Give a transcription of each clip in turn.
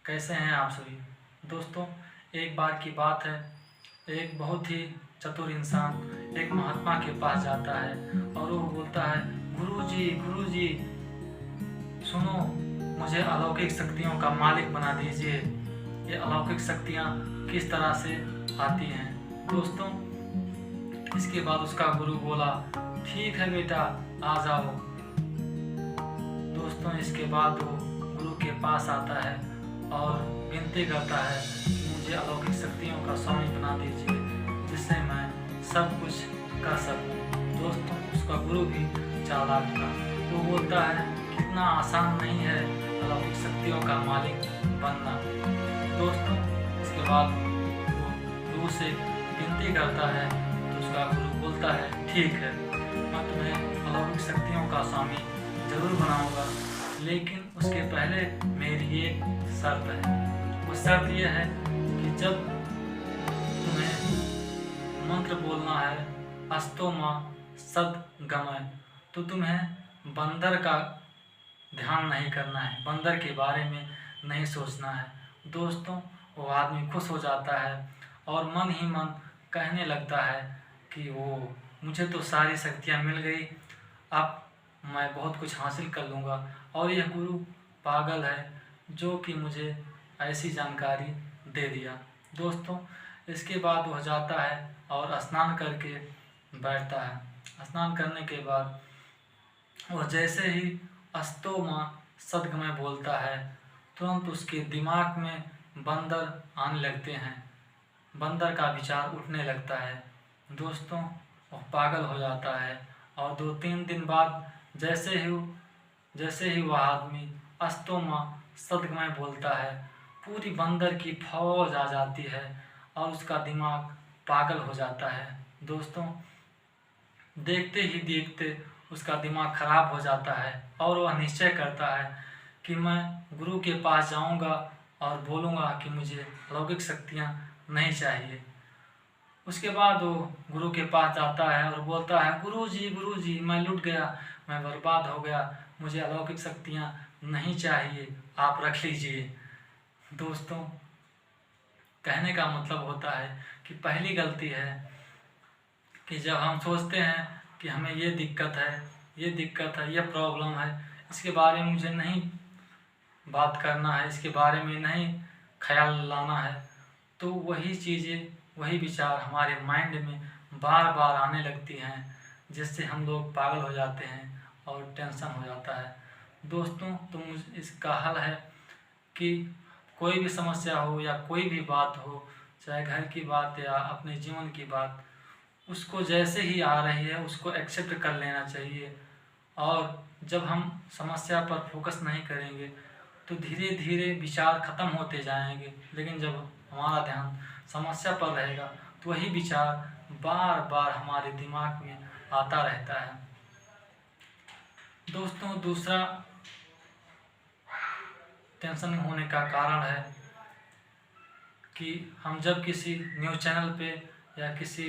कैसे हैं आप सभी दोस्तों। एक बार की बात है, एक बहुत ही चतुर इंसान एक महात्मा के पास जाता है और वो बोलता है, गुरुजी गुरुजी सुनो, मुझे अलौकिक शक्तियों का मालिक बना दीजिए। ये अलौकिक शक्तियाँ किस तरह से आती हैं दोस्तों। इसके बाद उसका गुरु बोला, ठीक है बेटा, आ जाओ। दोस्तों इसके बाद वो गुरु के पास आता है और विनती करता है कि मुझे अलौकिक शक्तियों का स्वामी बना दीजिए, जिससे मैं सब कुछ कर सकूं। दोस्तों उसका गुरु भी चालाक था। वो बोलता है, कितना आसान नहीं है अलौकिक शक्तियों का मालिक बनना। दोस्तों इसके बाद वो गुरु से विनती करता है तो उसका गुरु बोलता है, ठीक है, मैं तुम्हें अलौकिक शक्तियों का स्वामी जरूर बनाऊंगा, लेकिन उसके पहले मेरी एक शर्त है। वो शर्त यह है कि जब तुम्हें मंत्र बोलना है अस्तो माँ सद्गमय, तो तुम्हें बंदर का ध्यान नहीं करना है, बंदर के बारे में नहीं सोचना है। दोस्तों वो आदमी खुश हो जाता है और मन ही मन कहने लगता है कि वो मुझे तो सारी शक्तियाँ मिल गई, अब मैं बहुत कुछ हासिल कर लूँगा। और यह गुरु पागल है जो कि मुझे ऐसी जानकारी दे दिया। दोस्तों इसके बाद वह जाता है और स्नान करके बैठता है। स्नान करने के बाद वह जैसे ही अस्तो माँ सद्गमय बोलता है, तुरंत उसके दिमाग में बंदर आने लगते हैं, बंदर का विचार उठने लगता है। दोस्तों वह पागल हो जाता है और 2-3 दिन बाद जैसे ही वह आदमी अस्तो माँ सद्गमय बोलता है, पूरी बंदर की फौज आ जाती है और उसका दिमाग पागल हो जाता है। दोस्तों देखते ही देखते उसका दिमाग खराब हो जाता है और वह निश्चय करता है कि मैं गुरु के पास जाऊंगा और बोलूँगा कि मुझे अलौकिक शक्तियाँ नहीं चाहिए। उसके बाद वो गुरु के पास जाता है और बोलता है, गुरुजी मैं लुट गया, मैं बर्बाद हो गया, मुझे अलौकिक शक्तियाँ नहीं चाहिए, आप रख लीजिए। दोस्तों कहने का मतलब होता है कि पहली गलती है कि जब हम सोचते हैं कि हमें ये दिक्कत है, ये प्रॉब्लम है, इसके बारे में मुझे नहीं बात करना है, इसके बारे में नहीं ख्याल लाना है, तो वही चीज़ें, वही विचार हमारे माइंड में बार बार आने लगती हैं, जिससे हम लोग पागल हो जाते हैं और टेंशन हो जाता है। दोस्तों तो इसका हल है कि कोई भी समस्या हो या कोई भी बात हो, चाहे घर की बात या अपने जीवन की बात, उसको जैसे ही आ रही है उसको एक्सेप्ट कर लेना चाहिए। और जब हम समस्या पर फोकस नहीं करेंगे तो धीरे धीरे विचार खत्म होते जाएंगे, लेकिन जब हमारा ध्यान समस्या पर रहेगा तो वही विचार बार बार हमारे दिमाग में आता रहता है। दोस्तों दूसरा टेंशन होने का कारण है कि हम जब किसी न्यूज़ चैनल पे या किसी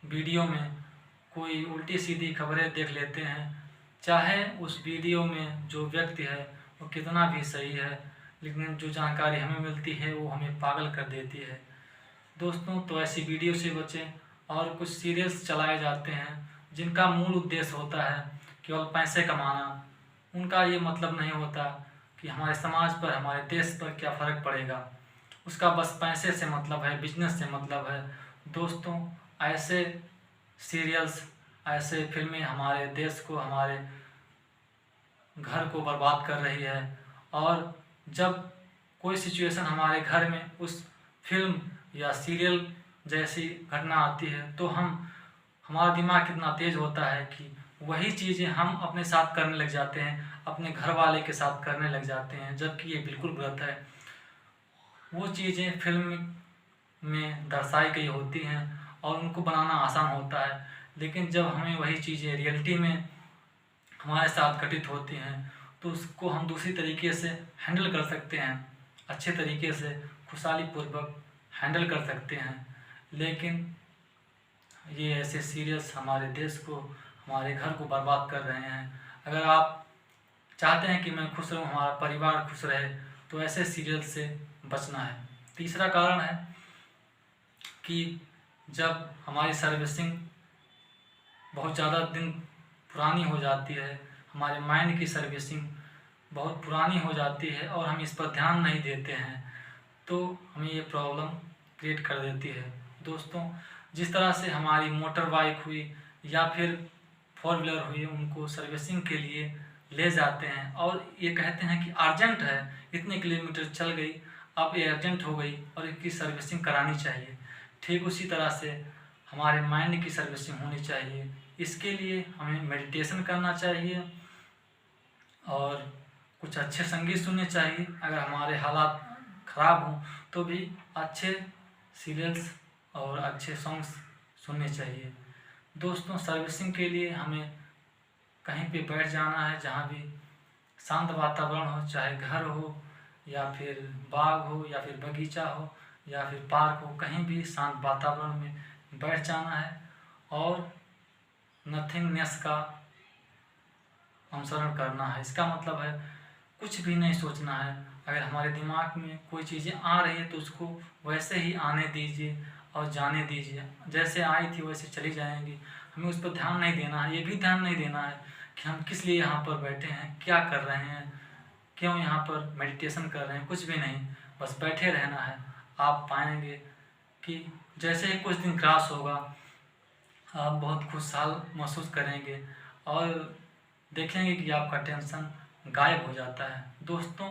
वीडियो में कोई उल्टी सीधी खबरें देख लेते हैं, चाहे उस वीडियो में जो व्यक्ति है वो कितना भी सही है, लेकिन जो जानकारी हमें मिलती है वो हमें पागल कर देती है। दोस्तों तो ऐसी वीडियो से बचें। और कुछ सीरियल्स चलाए जाते हैं जिनका मूल उद्देश्य होता है केवल पैसे कमाना। उनका ये मतलब नहीं होता कि हमारे समाज पर, हमारे देश पर क्या फ़र्क पड़ेगा, उसका बस पैसे से मतलब है, बिजनेस से मतलब है। दोस्तों ऐसे सीरियल्स, ऐसे फिल्में हमारे देश को, हमारे घर को बर्बाद कर रही है। और जब कोई सिचुएशन हमारे घर में उस फिल्म या सीरियल जैसी घटना आती है तो हमारा दिमाग कितना तेज़ होता है कि वही चीज़ें हम अपने साथ करने लग जाते हैं, अपने घर वाले के साथ करने लग जाते हैं, जबकि ये बिल्कुल गलत है। वो चीज़ें फिल्म में दर्शाई गई होती हैं और उनको बनाना आसान होता है, लेकिन जब हमें वही चीज़ें रियलिटी में हमारे साथ घटित होती हैं तो उसको हम दूसरी तरीके से हैंडल कर सकते हैं, अच्छे तरीके से खुशहाली पूर्वक हैंडल कर सकते हैं। लेकिन ये ऐसे सीरियस हमारे देश को, हमारे घर को बर्बाद कर रहे हैं। अगर आप चाहते हैं कि मैं खुश रहूँ, हमारा परिवार खुश रहे, तो ऐसे सीरियल से बचना है। तीसरा कारण है कि जब हमारी सर्विसिंग बहुत ज़्यादा दिन पुरानी हो जाती है, हमारे माइंड की सर्विसिंग बहुत पुरानी हो जाती है और हम इस पर ध्यान नहीं देते हैं, तो हमें ये प्रॉब्लम क्रिएट कर देती है। दोस्तों, जिस तरह से हमारी मोटर बाइक हुई या फिर फोर व्हीलर हुई, उनको सर्विसिंग के लिए ले जाते हैं और ये कहते हैं कि अर्जेंट है, इतने किलोमीटर चल गई, अब ये अर्जेंट हो गई और इसकी सर्विसिंग करानी चाहिए। ठीक उसी तरह से हमारे माइंड की सर्विसिंग होनी चाहिए। इसके लिए हमें मेडिटेशन करना चाहिए और कुछ अच्छे संगीत सुनने चाहिए। अगर हमारे हालात ख़राब हों तो भी अच्छे सीरियल्स और अच्छे सॉन्ग्स सुनने चाहिए। दोस्तों, सर्विसिंग के लिए हमें कहीं पे बैठ जाना है जहाँ भी शांत वातावरण हो, चाहे घर हो या फिर बाग हो या फिर बगीचा हो या फिर पार्क हो, कहीं भी शांत वातावरण में बैठ जाना है और नथिंगनेस का अनुसरण करना है। इसका मतलब है कुछ भी नहीं सोचना है। अगर हमारे दिमाग में कोई चीज़ें आ रही है तो उसको वैसे ही आने दीजिए और जाने दीजिए। जैसे आई थी वैसे चली जाएंगी। हमें उस पर ध्यान नहीं देना है। ये भी ध्यान नहीं देना है कि हम किस लिए यहाँ पर बैठे हैं, क्या कर रहे हैं, क्यों यहाँ पर मेडिटेशन कर रहे हैं, कुछ भी नहीं, बस बैठे रहना है। आप पाएंगे कि जैसे ही कुछ दिन क्रॉस होगा, आप बहुत खुशहाल महसूस करेंगे और देखेंगे कि आपका टेंशन गायब हो जाता है। दोस्तों,